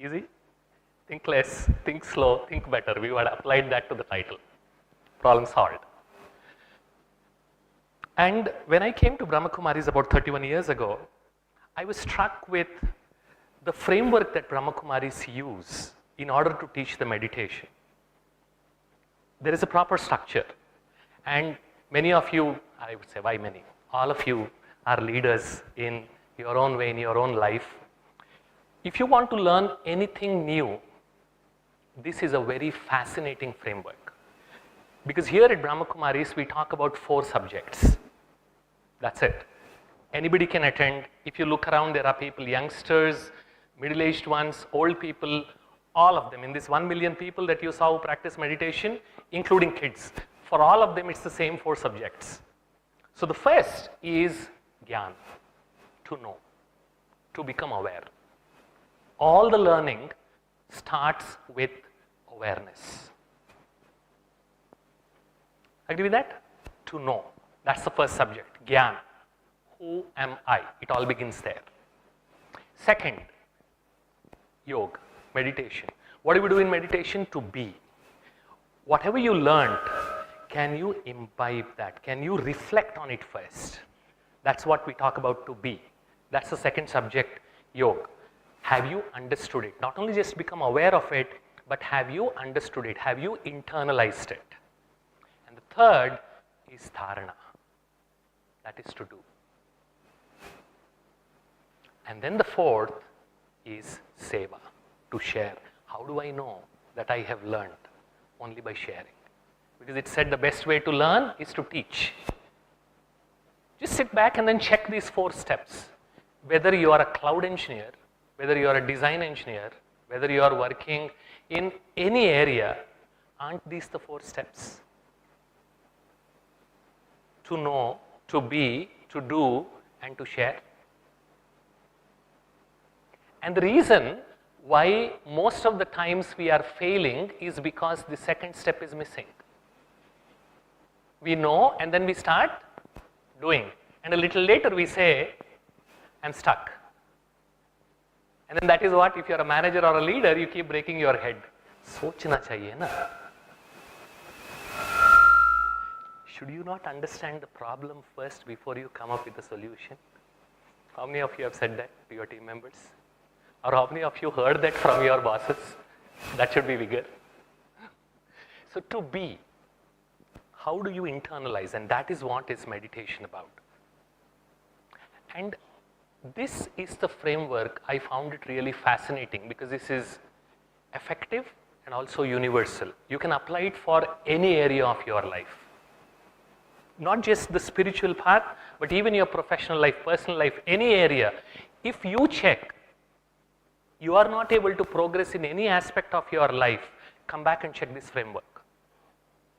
Easy? Think less, think slow, think better. We had applied that to the title. Problem solved. And when I came to Brahma Kumaris about 31 years ago, I was struck with the framework that Brahma Kumaris use in order to teach the meditation. There is a proper structure, and many of you, I would say why many, all of you are leaders in your own way, in your own life. If you want to learn anything new, this is a very fascinating framework. Because here at Brahma Kumaris, we talk about 4 subjects. That's it. Anybody can attend. If you look around, there are people, youngsters, middle-aged ones, old people, all of them. In this 1 million people that you saw who practice meditation, including kids, for all of them it's the same 4 subjects. So the first is Gyan, to know, to become aware. All the learning starts with awareness. Agree with that? To know. That's the first subject, Gyan. Who am I? It all begins there. Second, yoga, meditation. What do we do in meditation? To be. Whatever you learned, can you imbibe that? Can you reflect on it first? That's what we talk about, to be. That's the second subject, yoga. Have you understood it? Not only just become aware of it, but have you understood it? Have you internalized it? And the third is dharana. That is to do. And then the fourth is seva, to share. How do I know that I have learned? Only by sharing. Because it said the best way to learn is to teach. Just sit back and then check these 4 steps. Whether you are a cloud engineer, whether you are a design engineer, whether you are working in any area, aren't these the 4 steps? To know, to be, to do, and to share. And the reason why most of the times we are failing is because the second step is missing. We know and then we start doing. And a little later we say, I'm stuck. And then that is what, if you're a manager or a leader, you keep breaking your head. Sochna chahiye na. Should you not understand the problem first before you come up with a solution? How many of you have said that to your team members? Or how many of you heard that from your bosses? That should be bigger. So to be, how do you internalize? And that is what is meditation about. And this is the framework. I found it really fascinating because this is effective and also universal. You can apply it for any area of your life. Not just the spiritual path, but even your professional life, personal life, any area. If you check, you are not able to progress in any aspect of your life, come back and check this framework.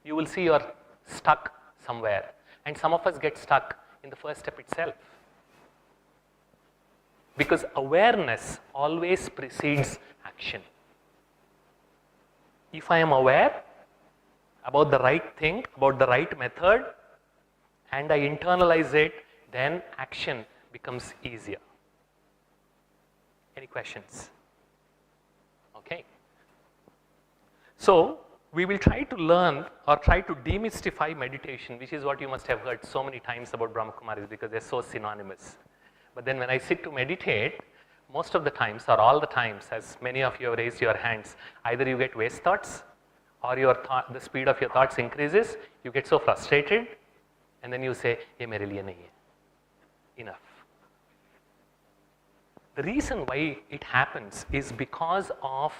You will see you are stuck somewhere. And some of us get stuck in the first step itself. Because awareness always precedes action. If I am aware about the right thing, about the right method, and I internalize it, then action becomes easier. Any questions? Okay. So, we will try to learn or try to demystify meditation, which is what you must have heard so many times about Brahma Kumaris because they're so synonymous. But then when I sit to meditate, most of the times or all the times, as many of you have raised your hands, either you get waste thoughts or the speed of your thoughts increases, you get so frustrated, and then you say, ye mere liye nahi hai. Enough. The reason why it happens is because of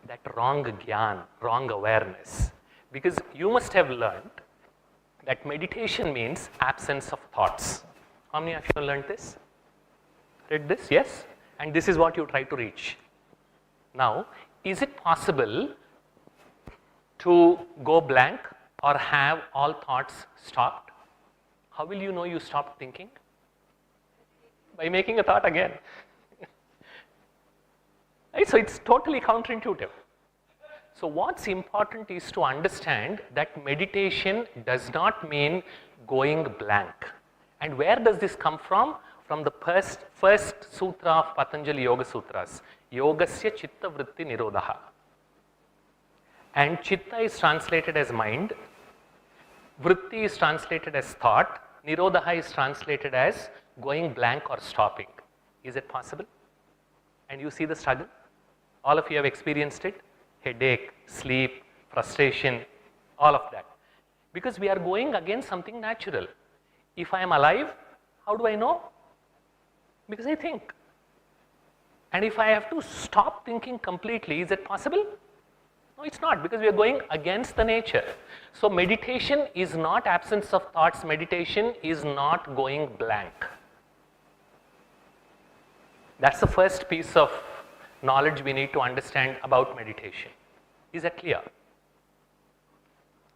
that wrong gyan, wrong awareness. Because you must have learned that meditation means absence of thoughts. How many of you have learned this? Read this? Yes? And this is what you try to reach. Now, is it possible to go blank or have all thoughts stopped? How will you know you stopped thinking? By making a thought again. Right? So it's totally counterintuitive. So what's important is to understand that meditation does not mean going blank. And where does this come from? From the first sutra of Patanjali Yoga Sutras. yogasya chitta vritti nirodha. And chitta is translated as mind, vritti is translated as thought, nirodha is translated as going blank or stopping. Is it possible? And you see the struggle? All of you have experienced it? Headache, sleep, frustration, all of that. Because we are going against something natural. If I am alive, how do I know? Because I think. And if I have to stop thinking completely, is it possible? No, it's not, because we are going against the nature. So meditation is not absence of thoughts, meditation is not going blank. That's the first piece of knowledge we need to understand about meditation. Is that clear?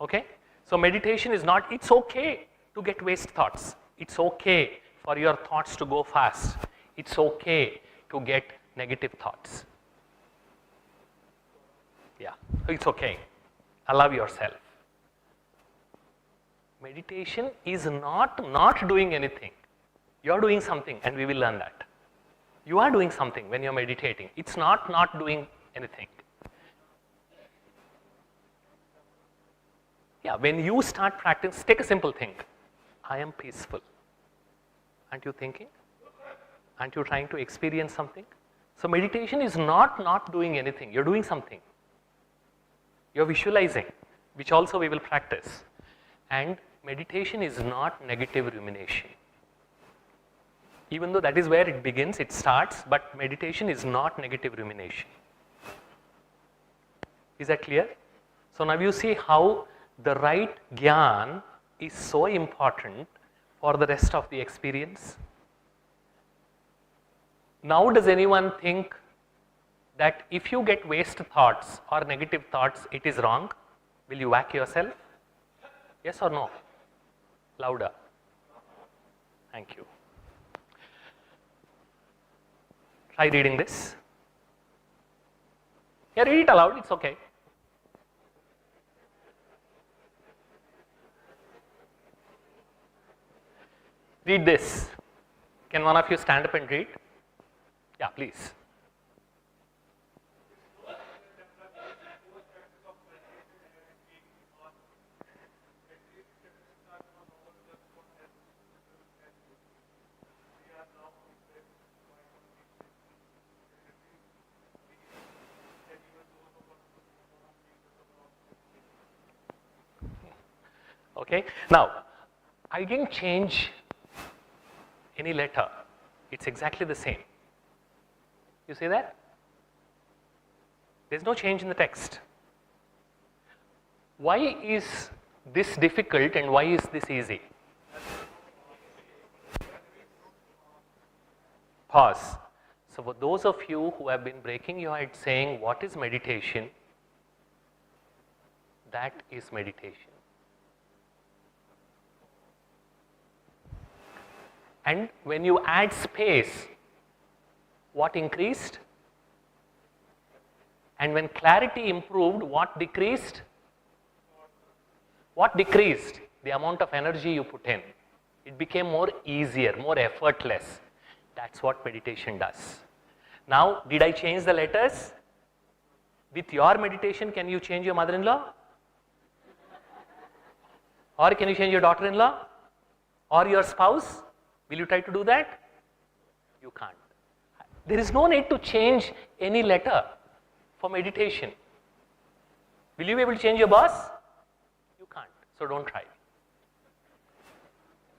Okay? So meditation is not, it's okay to get waste thoughts. It's okay for your thoughts to go fast. It's okay to get negative thoughts. Yeah, it's okay. Allow yourself. Meditation is not doing anything. You're doing something, and we will learn that. You are doing something when you're meditating. It's not doing anything. Yeah, when you start practicing, take a simple thing. I am peaceful. Aren't you thinking? Aren't you trying to experience something? So meditation is not doing anything. You're doing something. You're visualizing, which also we will practice. And meditation is not negative rumination. Even though that is where it begins, it starts, but meditation is not negative rumination. Is that clear? So now you see how the right jnana is so important for the rest of the experience. Now does anyone think that if you get waste thoughts or negative thoughts, it is wrong? Will you whack yourself? Yes or no? Louder. Thank you. Try reading this. Yeah, read it aloud, it's okay. Read this. Can one of you stand up and read? Yeah, please. Okay. Now, I didn't change any letter. It's exactly the same. You see that? There's no change in the text. Why is this difficult and why is this easy? Pause. So for those of you who have been breaking your head saying, what is meditation? That is meditation. And when you add space, what increased? And when clarity improved, what decreased? What decreased? The amount of energy you put in. It became more easier, more effortless. That's what meditation does. Now, did I change the letters? With your meditation, can you change your mother-in-law? Or can you change your daughter-in-law? Or your spouse? Will you try to do that? You can't. There is no need to change any letter for meditation. Will you be able to change your boss? You can't. So don't try.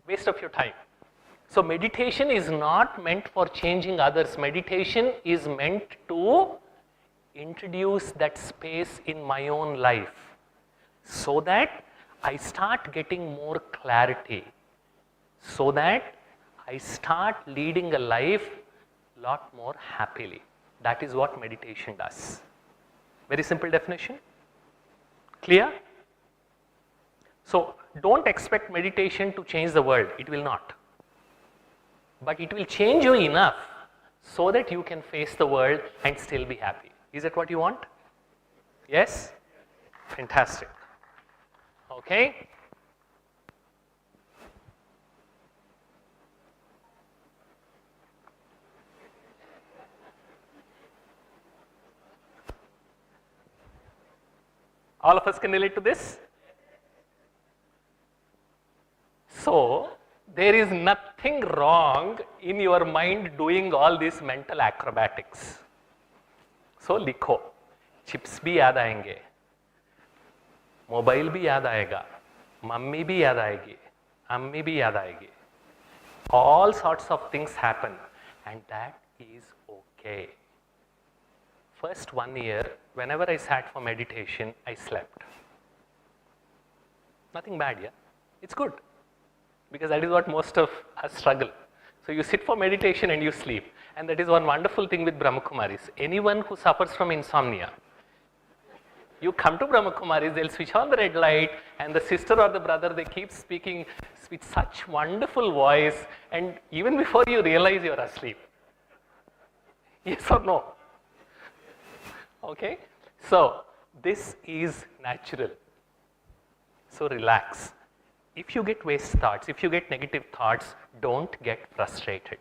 Waste of your time. So meditation is not meant for changing others. Meditation is meant to introduce that space in my own life so that I start getting more clarity, so that I start leading a life a lot more happily. That is what meditation does. Very simple definition. Clear? So don't expect meditation to change the world. It will not. But it will change you enough so that you can face the world and still be happy. Is that what you want? Yes? Fantastic. Okay? All of us can relate to this? So, there is nothing wrong in your mind doing all these mental acrobatics. So, लिखो, chips भी याद आएंगे, mobile भी याद आएगा, mummy भी याद आएगी, अम्मी भी याद आएगी. All sorts of things happen and that is okay. First 1 year, whenever I sat for meditation, I slept. Nothing bad, yeah? It's good. Because that is what most of us struggle. So you sit for meditation and you sleep. And that is one wonderful thing with Brahma Kumaris. Anyone who suffers from insomnia, you come to Brahma Kumaris, they'll switch on the red light and the sister or the brother, they keep speaking with such wonderful voice and even before you realize you're asleep. Yes or no? Okay? So, this is natural. So, relax. If you get waste thoughts, if you get negative thoughts, don't get frustrated.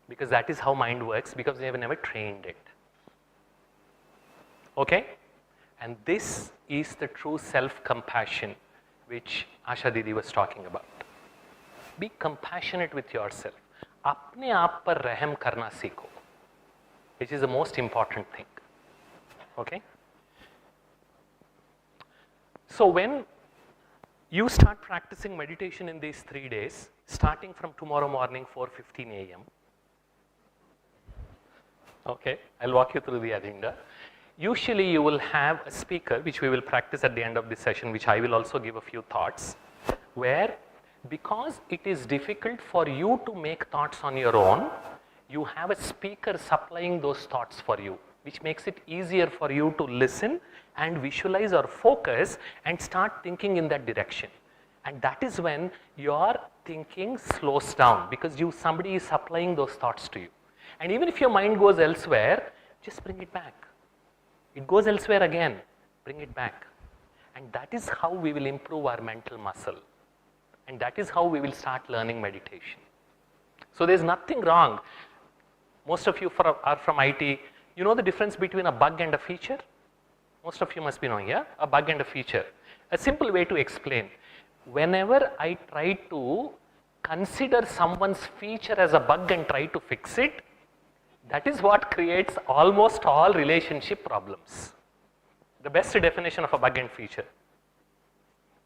Because that is how mind works, because we have never trained it. Okay? And this is the true self-compassion which Asha Didi was talking about. Be compassionate with yourself. अपने आप पर रहम करना सीखो, which is the most important thing. Okay? So when you start practicing meditation in these 3 days, starting from tomorrow morning 4:15 a.m. Okay, I'll walk you through the agenda. Usually you will have a speaker, which we will practice at the end of this session, which I will also give a few thoughts, where because it is difficult for you to make thoughts on your own, you have a speaker supplying those thoughts for you, which makes it easier for you to listen and visualize or focus and start thinking in that direction. And that is when your thinking slows down, because somebody is supplying those thoughts to you. And even if your mind goes elsewhere, just bring it back. It goes elsewhere again, bring it back. And that is how we will improve our mental muscle. And that is how we will start learning meditation. So there's nothing wrong. Most of you are from IT. You know the difference between a bug and a feature? Most of you must be knowing, yeah? A bug and a feature. A simple way to explain. Whenever I try to consider someone's feature as a bug and try to fix it, that is what creates almost all relationship problems. The best definition of a bug and feature.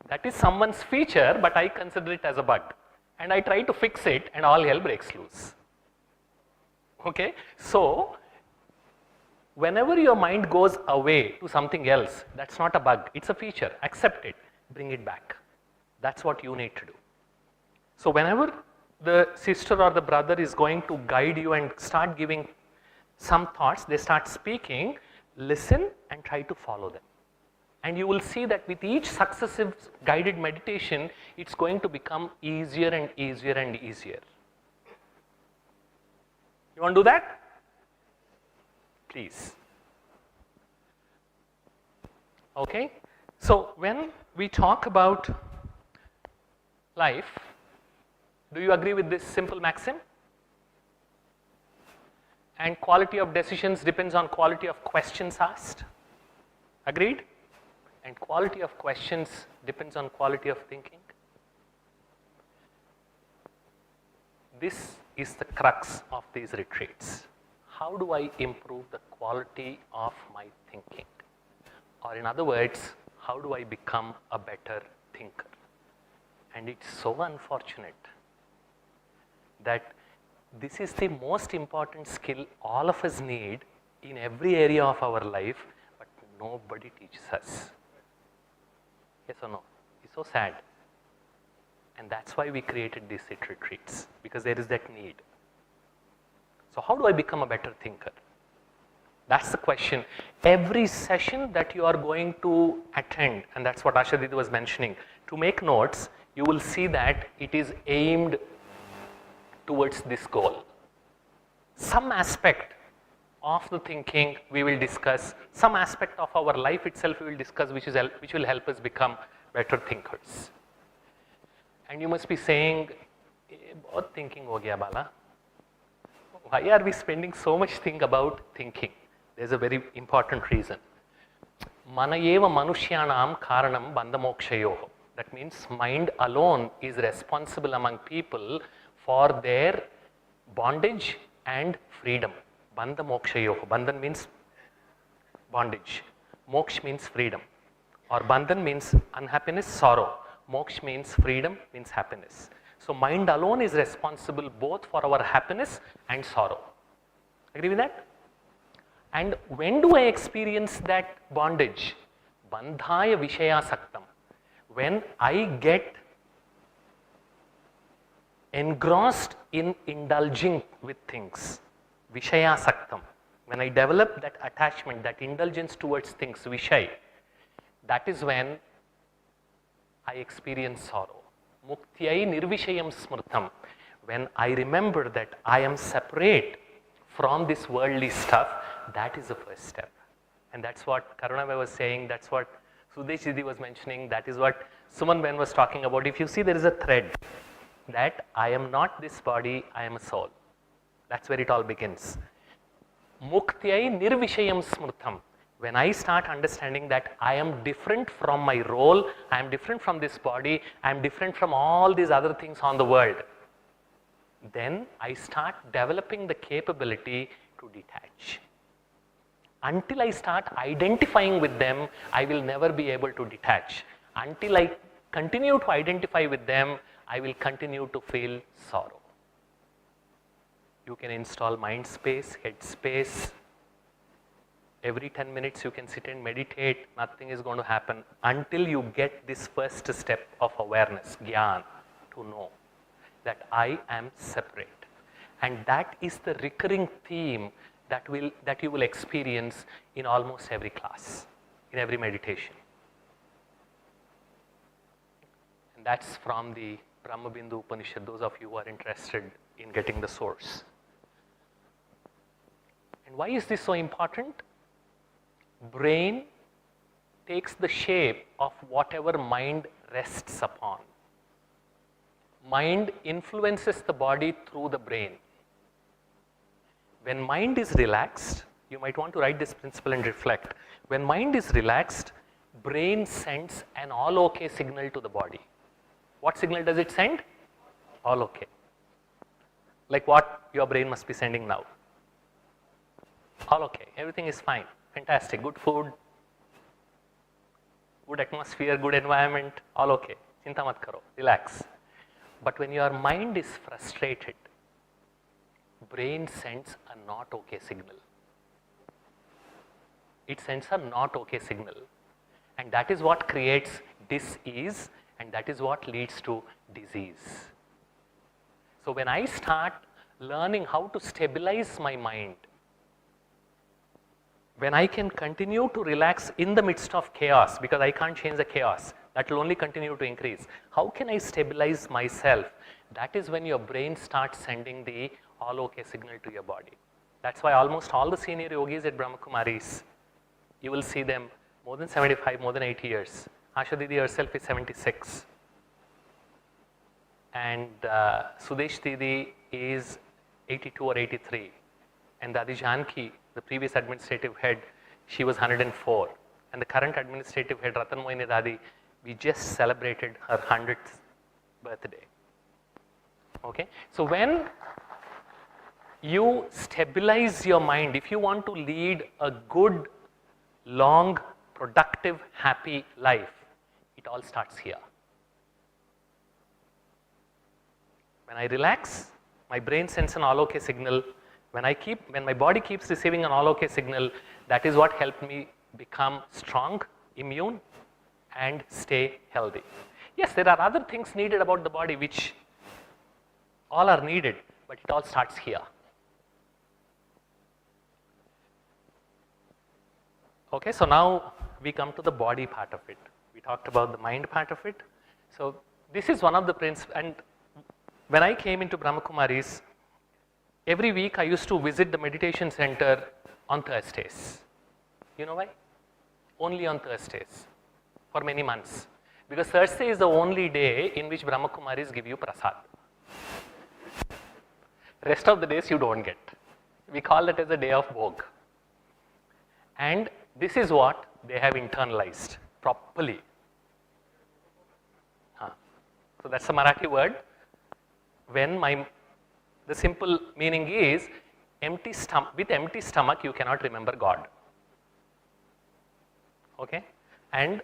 That is someone's feature, but I consider it as a bug. And I try to fix it and all hell breaks loose. Okay? So, whenever your mind goes away to something else, that's not a bug, it's a feature. Accept it, bring it back. That's what you need to do. So, whenever the sister or the brother is going to guide you and start giving some thoughts, they start speaking, listen and try to follow them. And you will see that with each successive guided meditation, it's going to become easier and easier and easier. You want to do that? Please. Okay? So, when we talk about life, do you agree with this simple maxim? And quality of decisions depends on quality of questions asked. Agreed? And quality of questions depends on quality of thinking. This is the crux of these retreats. How do I improve the quality of my thinking? Or in other words, how do I become a better thinker? And it's so unfortunate that this is the most important skill all of us need in every area of our life, but nobody teaches us. Yes or no? It's so sad. And that's why we created these retreats, because there is that need. So how do I become a better thinker? That's the question. Every session that you are going to attend, and that's what Asha Didi was mentioning, to make notes, you will see that it is aimed towards this goal. Some aspect of the thinking we will discuss, some aspect of our life itself we will discuss, which will help us become better thinkers. And you must be saying, "Bahut thinking ho gaya Bala. Why are we spending so much thing about thinking?" There's a very important reason. Mana eva manushyanam karanam bandhamokshayoho. That means mind alone is responsible among people for their bondage and freedom. Bandhamokshayoho. Bandhan means bondage. Moksha means freedom. Or bandhan means unhappiness, sorrow. Moksha means freedom, means happiness. So mind alone is responsible both for our happiness and sorrow. Agree with that? And when do I experience that bondage? Bandhaya vishaya saktam. When I get engrossed in indulging with things. Vishaya saktam. When I develop that attachment, that indulgence towards things, vishay, that is when I experience sorrow. Muktiyai nirvishayam smrtam. When I remember that I am separate from this worldly stuff, that is the first step. And that's what Karunabhai was saying, that's what Sudesh Didi was mentioning, that is what Suman Ben was talking about. If you see, there is a thread that I am not this body, I am a soul. That's where it all begins. Muktiyai nirvishayam smrtam. When I start understanding that I am different from my role, I am different from this body, I am different from all these other things on the world, then I start developing the capability to detach. Until I start identifying with them, I will never be able to detach. Until I continue to identify with them, I will continue to feel sorrow. You can install mind space, head space. Every 10 minutes you can sit and meditate, nothing is going to happen until you get this first step of awareness, jnana, to know that I am separate. And that is the recurring theme that you will experience in almost every class, in every meditation. And that's from the Brahma Bindu Upanishad, those of you who are interested in getting the source. And why is this so important? Brain takes the shape of whatever mind rests upon. Mind influences the body through the brain. When mind is relaxed, you might want to write this principle and reflect. When mind is relaxed, brain sends an all okay signal to the body. What signal does it send? All okay. Like what your brain must be sending now. All okay, everything is fine, fantastic, good food, good atmosphere, good environment, all okay. Chinta mat karo, relax. But when your mind is frustrated, brain sends a not okay signal. It sends a not okay signal. And that is what creates dis-ease, and that is what leads to disease. So when I start learning how to stabilize my mind, when I can continue to relax in the midst of chaos, because I can't change the chaos, that will only continue to increase. How can I stabilize myself? That is when your brain starts sending the all okay signal to your body. That's why almost all the senior yogis at Brahma Kumaris, you will see them more than 75, more than 80 years. Asha Didi herself is 76. And Sudesh Didi is 82 or 83. And Dadi Janki, the previous administrative head, she was 104. And the current administrative head, Ratan Moini Dadi, we just celebrated her 100th birthday. Okay? So when you stabilize your mind, if you want to lead a good, long, productive, happy life, it all starts here. When I relax, my brain sends an all okay signal. When my body keeps receiving an all okay signal, that is what helped me become strong, immune, and stay healthy. Yes, there are other things needed about the body which all are needed, but it all starts here. Okay, so now we come to the body part of it. We talked about the mind part of it. So this is one of the principles. And when I came into Brahma Kumaris, every week I used to visit the meditation center on Thursdays. You know why? Only on Thursdays for many months. Because Thursday is the only day in which Brahma Kumaris give you prasad. Rest of the days you don't get. We call it as a day of bhog. And this is what they have internalized properly. So that's a Marathi word. The simple meaning is with empty stomach you cannot remember God. Okay? And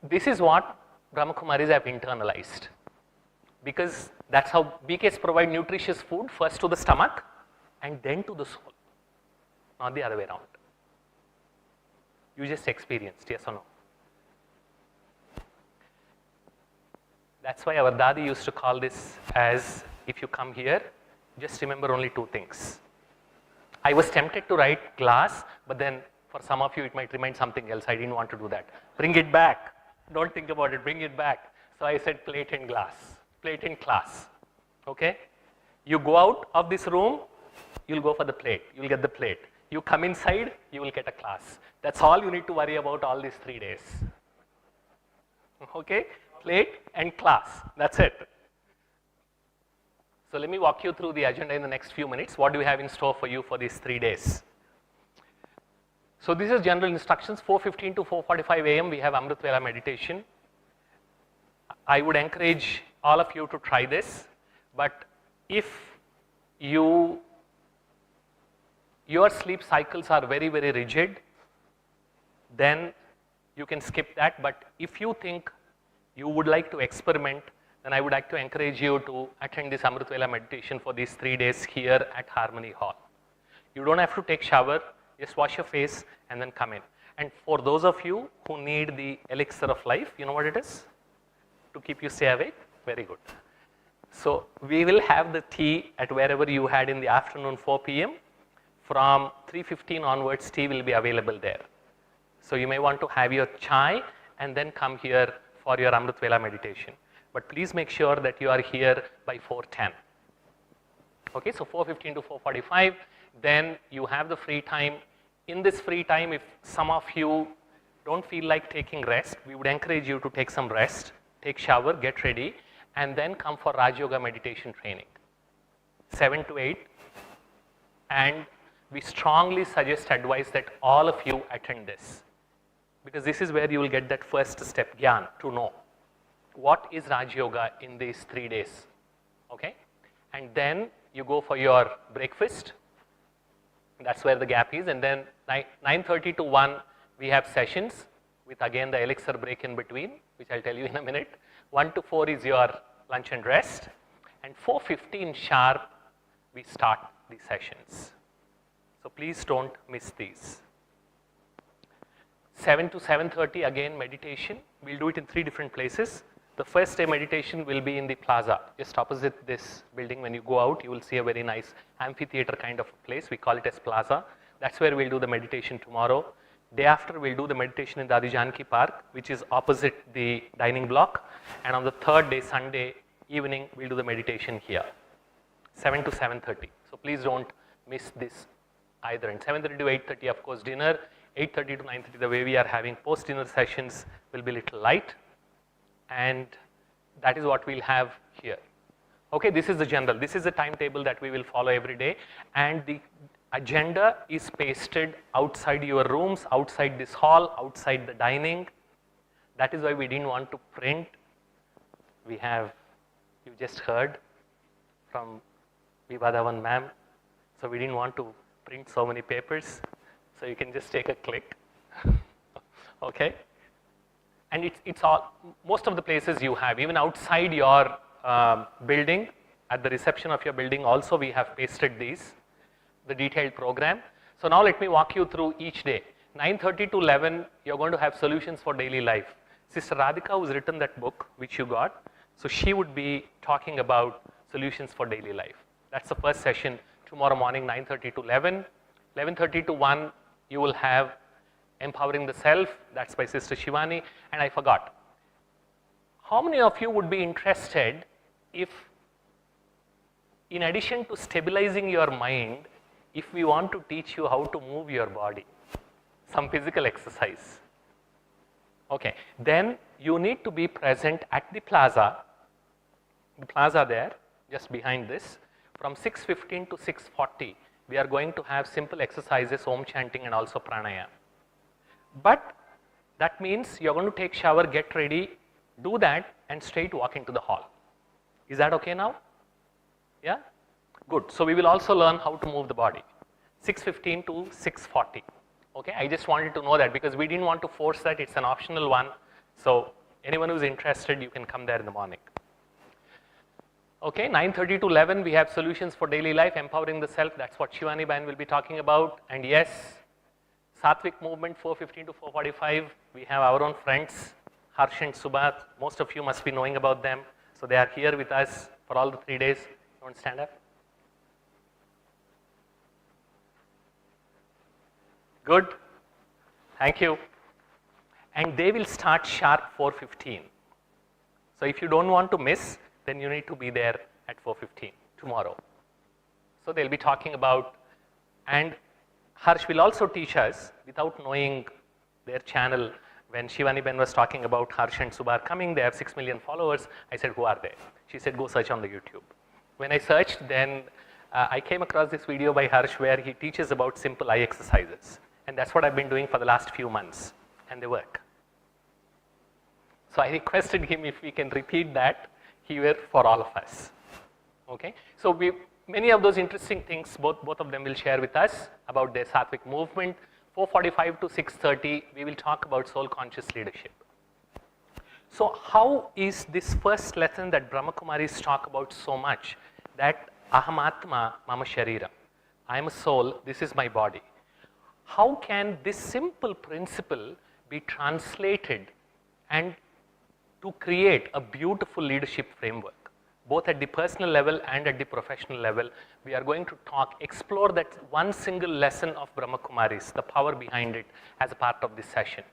this is what Brahma Kumaris have internalized. Because that's how BKs provide nutritious food first to the stomach and then to the soul. Not the other way around. You just experienced, yes or no? That's why our Dadi used to call this as, if you come here, just remember only two things. I was tempted to write glass, but then for some of you it might remind something else. I didn't want to do that. Bring it back. Don't think about it, bring it back. So I said plate and glass, plate and class. Okay? You go out of this room, you'll go for the plate, you'll get the plate. You come inside, you will get a class. That's all you need to worry about all these 3 days. Okay? Plate and class, that's it. So let me walk you through the agenda in the next few minutes. What do we have in store for you for these 3 days? So this is general instructions, 4:15 to 4:45 a.m. we have Amrit Vela meditation. I would encourage all of you to try this, but if your sleep cycles are very, very rigid, then you can skip that. But if you think you would like to experiment, then I would like to encourage you to attend this Amrit Vela meditation for these 3 days here at Harmony Hall. You don't have to take shower, just wash your face and then come in. And for those of you who need the elixir of life, you know what it is? To keep you stay awake? Very good. So we will have the tea at wherever you had in the afternoon 4 p.m. From 3:15 onwards, tea will be available there. So you may want to have your chai and then come here for your Amrit Vela meditation. But please make sure that you are here by 4:10. Okay, so 4:15 to 4:45, then you have the free time. In this free time, if some of you don't feel like taking rest, we would encourage you to take some rest, take shower, get ready, and then come for Raj Yoga meditation training, 7 to 8. And we strongly suggest, advise that all of you attend this, because this is where you will get that first step, Gyan, to know what is Raj Yoga in these 3 days. Okay? And then you go for your breakfast. That's where the gap is. And then 9:30 to 1, we have sessions with again the elixir break in between, which I'll tell you in a minute. 1 to 4 is your lunch and rest. And 4:15 sharp, we start the sessions. So please don't miss these. 7 to 7:30 again meditation. We'll do it in 3 different places. The first day meditation will be in the plaza, just opposite this building. When you go out, you will see a very nice amphitheater kind of place. We call it as plaza. That's where we'll do the meditation tomorrow. Day after, we'll do the meditation in the Adi Janki Park, which is opposite the dining block. And on the 3rd day, Sunday evening, we'll do the meditation here, 7 to 7:30. So please don't miss this either. And 7:30 to 8:30, of course, dinner. 8:30 to 9:30, the way we are having post-dinner sessions will be a little light. And that is what we'll have here. Okay, this is the general. This is the timetable that we will follow every day. And the agenda is pasted outside your rooms, outside this hall, outside the dining. That is why we didn't want to print. We have, you just heard from Vivadavan ma'am. So we didn't want to print so many papers. So you can just take a click. Okay? And it's all, most of the places you have, even outside your building, at the reception of your building also we have pasted these, the detailed program. So now let me walk you through each day. 9:30 to 11, you're going to have solutions for daily life. Sister Radhika, who's written that book, which you got, so she would be talking about solutions for daily life. That's the first session tomorrow morning, 9:30 to 11. 11:30 to 1, you will have Empowering the Self, that's by Sister Shivani. And I forgot, how many of you would be interested if, in addition to stabilizing your mind, if we want to teach you how to move your body, some physical exercise? Okay, then you need to be present at the plaza there, just behind this. From 6:15 to 6:40, we are going to have simple exercises, Om chanting and also pranayama. But that means you're going to take shower, get ready, do that, and straight walk into the hall. Is that okay now? Yeah? Good. So we will also learn how to move the body. 6:15 to 6:40. Okay, I just wanted to know that because we didn't want to force that, it's an optional one. So anyone who's interested, you can come there in the morning. Okay, 9:30 to 11, we have solutions for daily life, empowering the self. That's what Shivani Bain will be talking about. And yes, Sattvic movement, 4:15 to 4:45, we have our own friends, Harsh and Subhat. Most of you must be knowing about them. So they are here with us for all the 3 days. You want to stand up? Good. Thank you. And they will start sharp 4:15. So if you don't want to miss, then you need to be there at 4:15 tomorrow. So they'll be talking about, and Harsh will also teach us without knowing their channel. When Shivani Ben was talking about Harsh and Subha coming, they have 6 million followers. I said, who are they? She said, go search on the YouTube. When I searched, then I came across this video by Harsh where he teaches about simple eye exercises. And that's what I've been doing for the last few months, and they work. So I requested him if we can repeat that here for all of us. Okay? So many of those interesting things, both of them will share with us about their Sattvic movement. 4:45 to 6:30, we will talk about soul conscious leadership. So how is this first lesson that Brahma Kumaris talk about so much, that Aham Atma Mama Sharira, I am a soul, this is my body. How can this simple principle be translated and to create a beautiful leadership framework, both at the personal level and at the professional level? We are going to explore that one single lesson of Brahma Kumaris, the power behind it, as a part of this session.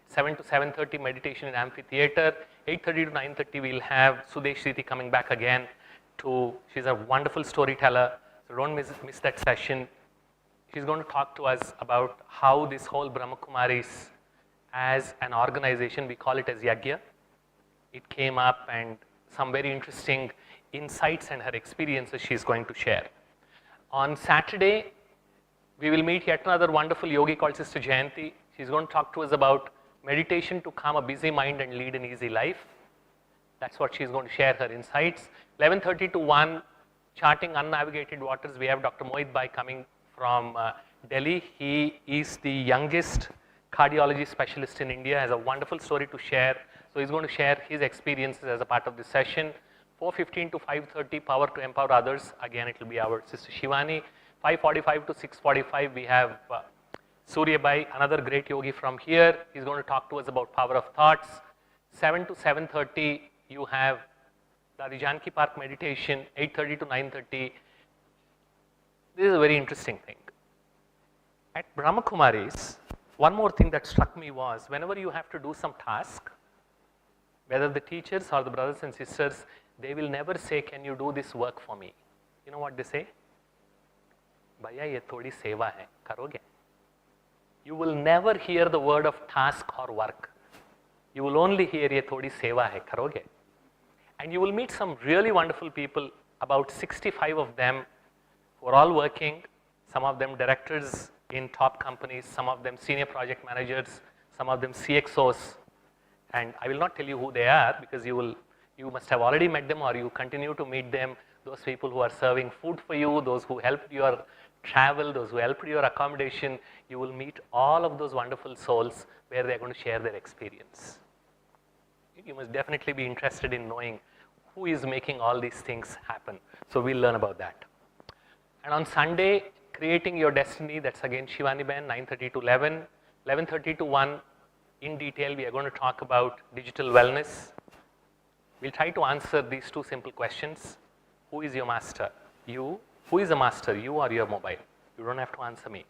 7 to 7:30 meditation in amphitheater. 8:30 to 9:30 we'll have Sudesh Siti coming back again she's a wonderful storyteller, so don't miss that session. She's going to talk to us about how this whole Brahma Kumaris as an organization, we call it as Yagya. It came up, and some very interesting insights and her experiences she's going to share. On Saturday, we will meet yet another wonderful yogi called Sister Jayanti. She's going to talk to us about meditation to calm a busy mind and lead an easy life. That's what she's going to share her insights. 11:30 to 1, charting unnavigated waters. We have Dr. Mohit Bhai coming from Delhi. He is the youngest cardiology specialist in India, has a wonderful story to share. So he's going to share his experiences as a part of this session. 4:15 to 5:30, power to empower others. Again, it will be our Sister Shivani. 5:45 to 6:45, we have Surya Bhai, another great yogi from here. He's going to talk to us about power of thoughts. 7 to 7:30, you have the Janki Park meditation. 8:30 to 9:30. This is a very interesting thing. At Brahma Kumaris, one more thing that struck me was whenever you have to do some task, whether the teachers or the brothers and sisters, they will never say, can you do this work for me? You know what they say? Bhaiya, ye thodi seva hai, karoge? You will never hear the word of task or work. You will only hear ye thodi seva hai, karoge? And you will meet some really wonderful people, about 65 of them, who are all working, some of them directors in top companies, some of them senior project managers, some of them CXOs. And I will not tell you who they are because you must have already met them or you continue to meet them. Those people who are serving food for you, those who helped your travel, those who helped your accommodation, you will meet all of those wonderful souls where they are going to share their experience. You must definitely be interested in knowing who is making all these things happen. So we'll learn about that. And on Sunday, creating your destiny, that's again Shivani Ben, 9:30 to 11. 11:30 to 1, in detail, we are going to talk about digital wellness. We'll try to answer these two simple questions. Who is your master? You. Who is the master, you or your mobile? You don't have to answer me.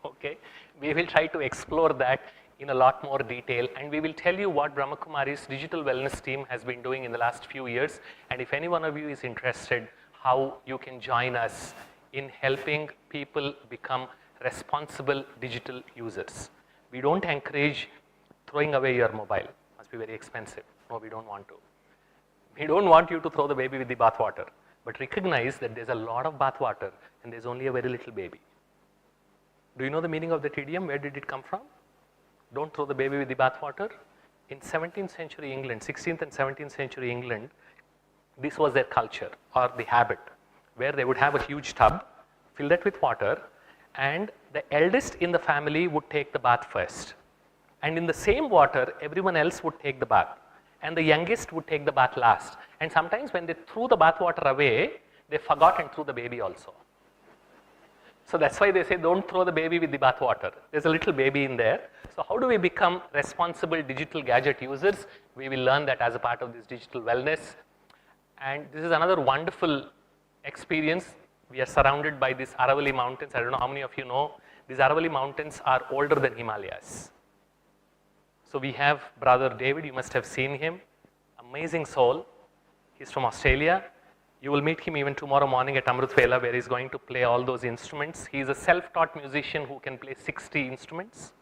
Okay? We will try to explore that in a lot more detail, and we will tell you what Brahma Kumaris digital wellness team has been doing in the last few years, and if any one of you is interested, how you can join us in helping people become responsible digital users. We don't encourage throwing away your mobile. It must be very expensive. No, we don't want to. We don't want you to throw the baby with the bathwater, but recognize that there's a lot of bathwater and there's only a very little baby. Do you know the meaning of that idiom? Where did it come from? Don't throw the baby with the bathwater. In 17th century England, 16th and 17th century England, this was their culture or the habit, where they would have a huge tub, fill that with water, and the eldest in the family would take the bath first. And in the same water, everyone else would take the bath. And the youngest would take the bath last. And sometimes when they threw the bath water away, they forgot and threw the baby also. So that's why they say don't throw the baby with the bath water. There's a little baby in there. So how do we become responsible digital gadget users? We will learn that as a part of this digital wellness. And this is another wonderful experience. We are surrounded by these Aravali mountains. I don't know how many of you know. These Aravali mountains are older than Himalayas. So we have brother David, you must have seen him. Amazing soul. He's from Australia. You will meet him even tomorrow morning at Amrit Vela, where he's going to play all those instruments. He's a self-taught musician who can play 60 instruments.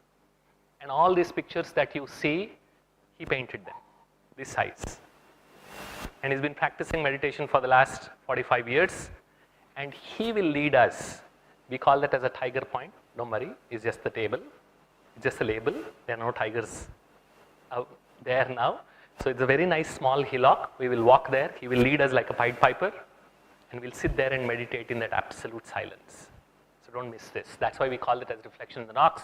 And all these pictures that you see, he painted them, this size. And he's been practicing meditation for the last 45 years. And he will lead us. We call that as a tiger point. Don't worry, it's just the table. It's just a label. There are no tigers out there now. So it's a very nice small hillock. We will walk there. He will lead us like a Pied Piper. And we'll sit there and meditate in that absolute silence. So don't miss this. That's why we call it as Reflection in the Rocks.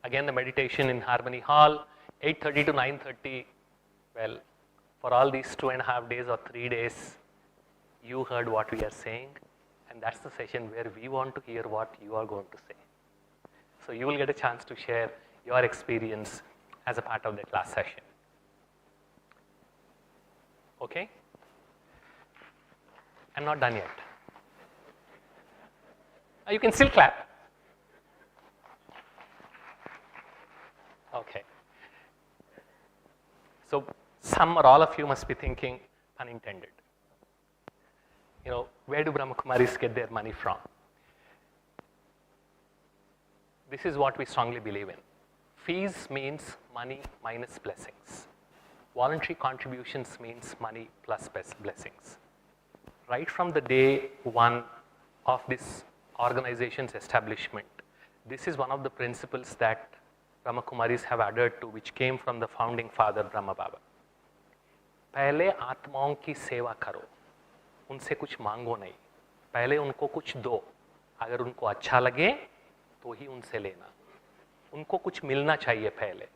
Again, the meditation in Harmony Hall, 8:30 to 9:30. Well, for all these 2.5 days or 3 days, you heard what we are saying. And that's the session where we want to hear what you are going to say. So you will get a chance to share your experience as a part of that last session. Okay? I'm not done yet. You can still clap. Okay. So some or all of you must be thinking, unintended. You know, where do Brahma Kumaris get their money from? This is what we strongly believe in. Fees means money minus blessings. Voluntary contributions means money plus blessings. Right from the day one of this organization's establishment, this is one of the principles that Brahma Kumaris have adhered to, which came from the founding father Brahma Baba. पहले आत्माओं की सेवा करो, उनसे कुछ मांगो नहीं, पहले उनको कुछ दो, अगर उनको अच्छा लगे तो ही उनसे लेना, उनको कुछ मिलना चाहिए पहले.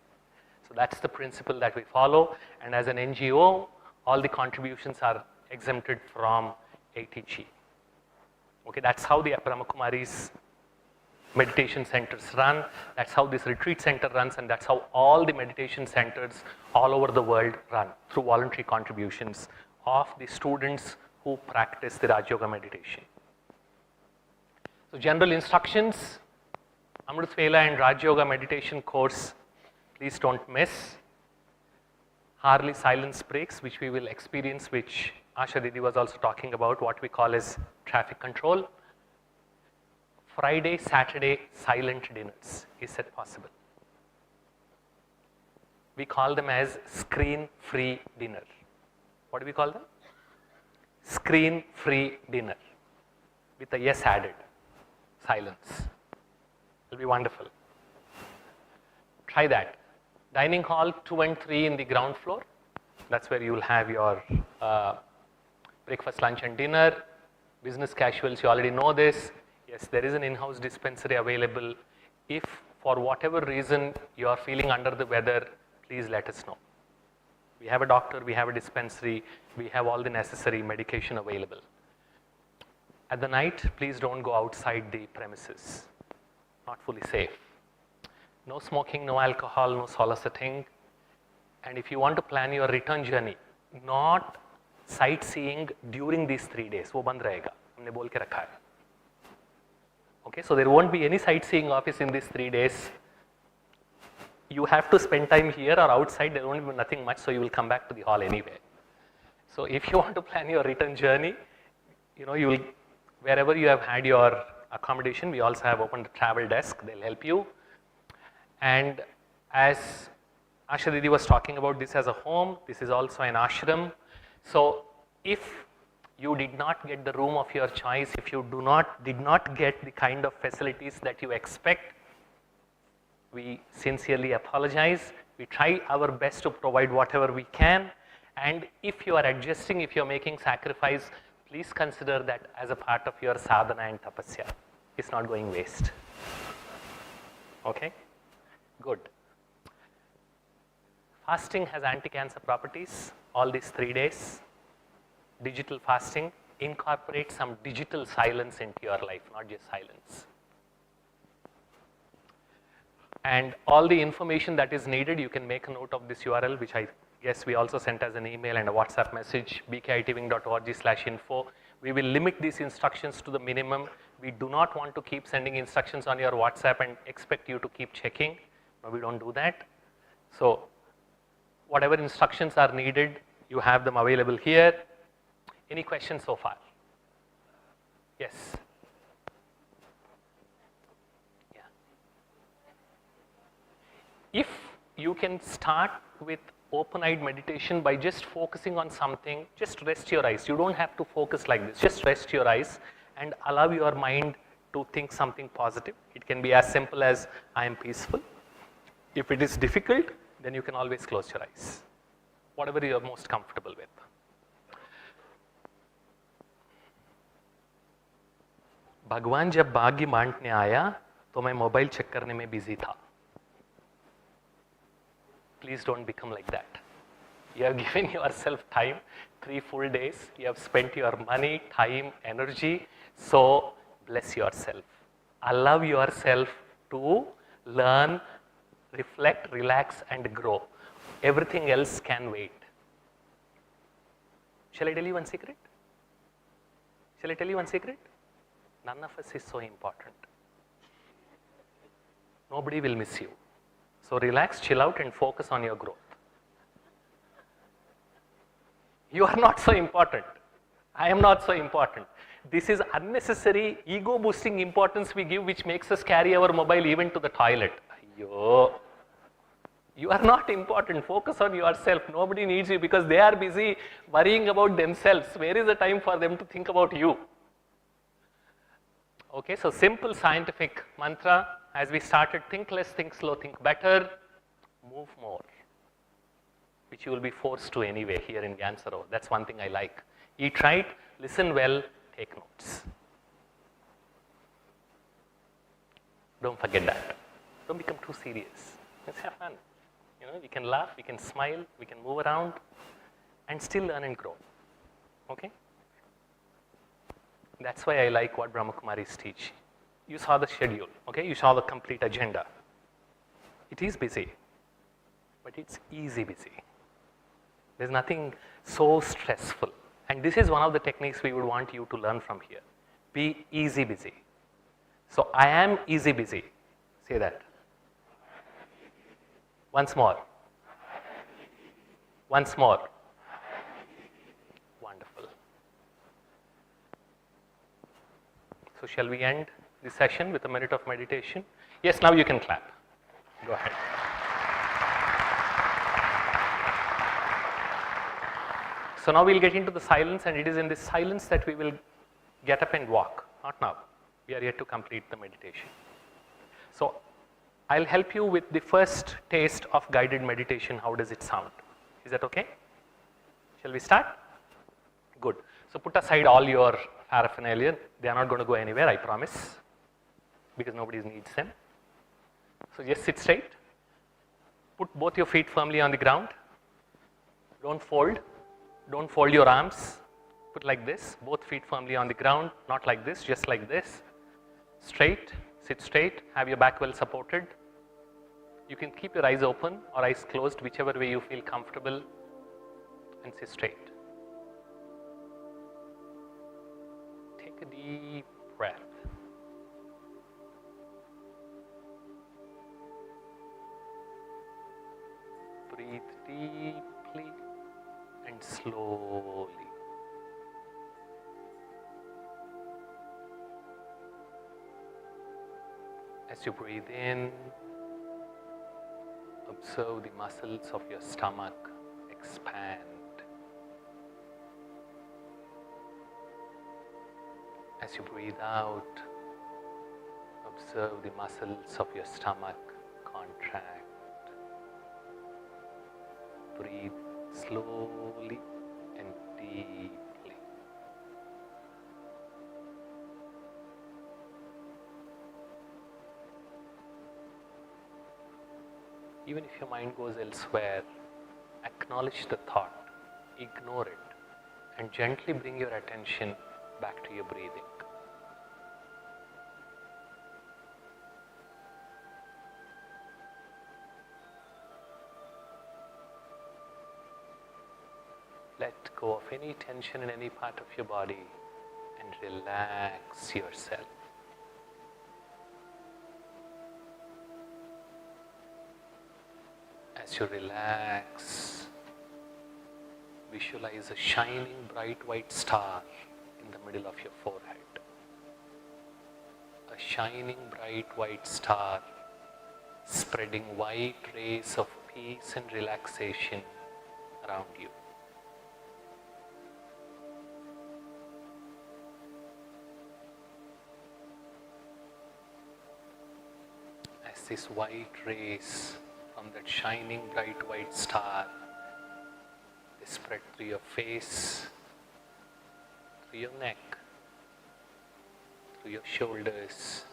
So that's the principle that we follow, and as an NGO, all the contributions are exempted from ATG. Okay, that's how the Brahma Kumaris meditation centers run, that's how this retreat center runs, and that's how all the meditation centers all over the world run, through voluntary contributions of the students who practice the Raj Yoga meditation. So general instructions, Amrit Vela and Raj Yoga meditation course, please don't miss. Harley silence breaks, which we will experience, which Asha Didi was also talking about, what we call as traffic control. Friday, Saturday silent dinners. Is that possible? We call them as screen-free dinner. What do we call them? Screen-free dinner with a yes added. Silence. It'll be wonderful. Try that. Dining hall 2 and 3 in the ground floor. That's where you will have your breakfast, lunch and dinner. Business casuals, you already know this. Yes, there is an in-house dispensary available. If for whatever reason you are feeling under the weather, please let us know. We have a doctor, we have a dispensary, we have all the necessary medication available. At the night, please don't go outside the premises. Not fully safe. No smoking, no alcohol, no soliciting. And if you want to plan your return journey, not sightseeing during these 3 days, वो बंद रहेगा, हमने बोल के रखा है. Okay, so there won't be any sightseeing office in these 3 days. You have to spend time here or outside, there won't be nothing much, so you will come back to the hall anyway. So if you want to plan your return journey, you know, you will, wherever you have had your accommodation, we also have opened a travel desk, they'll help you. And as Asha Didi was talking about this as a home, this is also an ashram. So if you did not get the room of your choice, if you did not get the kind of facilities that you expect, We sincerely apologize. We try our best to provide whatever we can. And if you are adjusting, if you are making sacrifice, please consider that as a part of your sadhana and tapasya. It's not going waste. Okay? Good. Fasting has anti-cancer properties, all these 3 days. Digital fasting, incorporate some digital silence into your life, not just silence. And all the information that is needed, you can make a note of this URL, which I guess we also sent as an email and a WhatsApp message, bkitving.org/info. We will limit these instructions to the minimum. We do not want to keep sending instructions on your WhatsApp and expect you to keep checking. No, we don't do that. So whatever instructions are needed, you have them available here. Any questions so far? Yes. Yeah. If you can start with open-eyed meditation by just focusing on something, just rest your eyes. You don't have to focus like this. Just rest your eyes and allow your mind to think something positive. It can be as simple as, I am peaceful. If it is difficult, then you can always close your eyes. Whatever you are most comfortable with. भगवान जब भाग्य बांटने आया तो मैं mobile check करने में busy था. Please don't become like that. You have given yourself time, 3 full days. You have spent your money, time, energy. So bless yourself. Allow yourself to learn, reflect, relax, and grow. Everything else can wait. Shall I tell you one secret? Shall I tell you one secret? None of us is so important. Nobody will miss you. So relax, chill out, and focus on your growth. You are not so important. I am not so important. This is unnecessary ego boosting importance we give, which makes us carry our mobile even to the toilet. Ayyo. You are not important. Focus on yourself. Nobody needs you because they are busy worrying about themselves. Where is the time for them to think about you? Okay, so simple scientific mantra. As we started, think less, think slow, think better, move more, which you will be forced to anyway here in Gansaro. That's one thing I like. Eat right, listen well, take notes. Don't forget that. Don't become too serious. Let's have fun. You know, we can laugh, we can smile, we can move around and still learn and grow. Okay? That's why I like what Brahma Kumaris teach. You saw the schedule, okay? You saw the complete agenda. It is busy, but it's easy busy. There's nothing so stressful. And this is one of the techniques we would want you to learn from here. Be easy busy. So I am easy busy. Say that. Once more. Once more. Wonderful. So shall we end this session with a minute of meditation? Yes, now you can clap. Go ahead. So now we'll get into the silence, and it is in this silence that we will get up and walk. Not now. We are yet to complete the meditation. So I'll help you with the first taste of guided meditation. How does it sound? Is that okay? Shall we start? Good. So put aside all your paraphernalia. They are not going to go anywhere, I promise, because nobody needs them. So just sit straight. Put both your feet firmly on the ground. Don't fold. Don't fold your arms. Put like this. Both feet firmly on the ground. Not like this, just like this. Straight. Sit straight. Have your back well supported. You can keep your eyes open or eyes closed, whichever way you feel comfortable, and sit straight. Take a deep breath. Breathe deeply and slowly. As you breathe in, observe the muscles of your stomach expand. As you breathe out, observe the muscles of your stomach contract. contract. Breathe slowly and deeply. Even if your mind goes elsewhere, acknowledge the thought, ignore it, and gently bring your attention back to your breathing. Let go of any tension in any part of your body and relax yourself. As you relax, visualize a shining bright white star in the middle of your forehead. A shining bright white star spreading white rays of peace and relaxation around you. As these white rays from that shining bright white star, they spread through your face, through your neck, through your shoulders,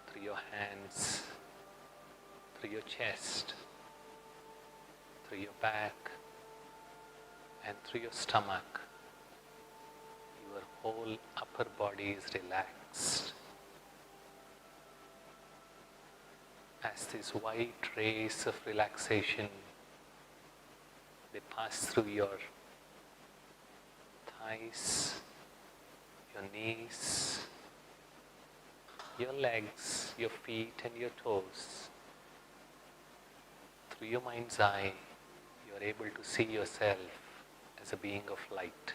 through your hands, through your chest, through your back, and through your stomach. Your whole upper body is relaxed. As these white rays of relaxation, they pass through your thighs, your knees, your legs, your feet and your toes. Through your mind's eye, you are able to see yourself as a being of light.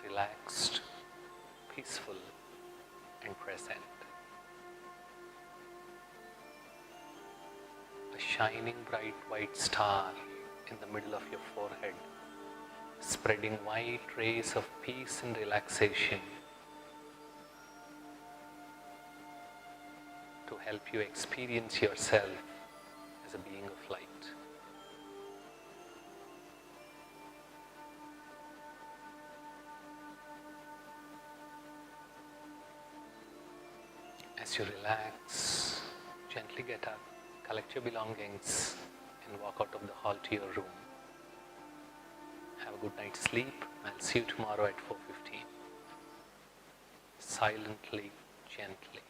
Relaxed, peaceful, and present. A shining bright white star in the middle of your forehead, spreading white rays of peace and relaxation to help you experience yourself as a being of light. As you relax, gently get up, collect your belongings, and walk out of the hall to your room. Have a good night's sleep. I'll see you tomorrow at 4:15. Silently, gently.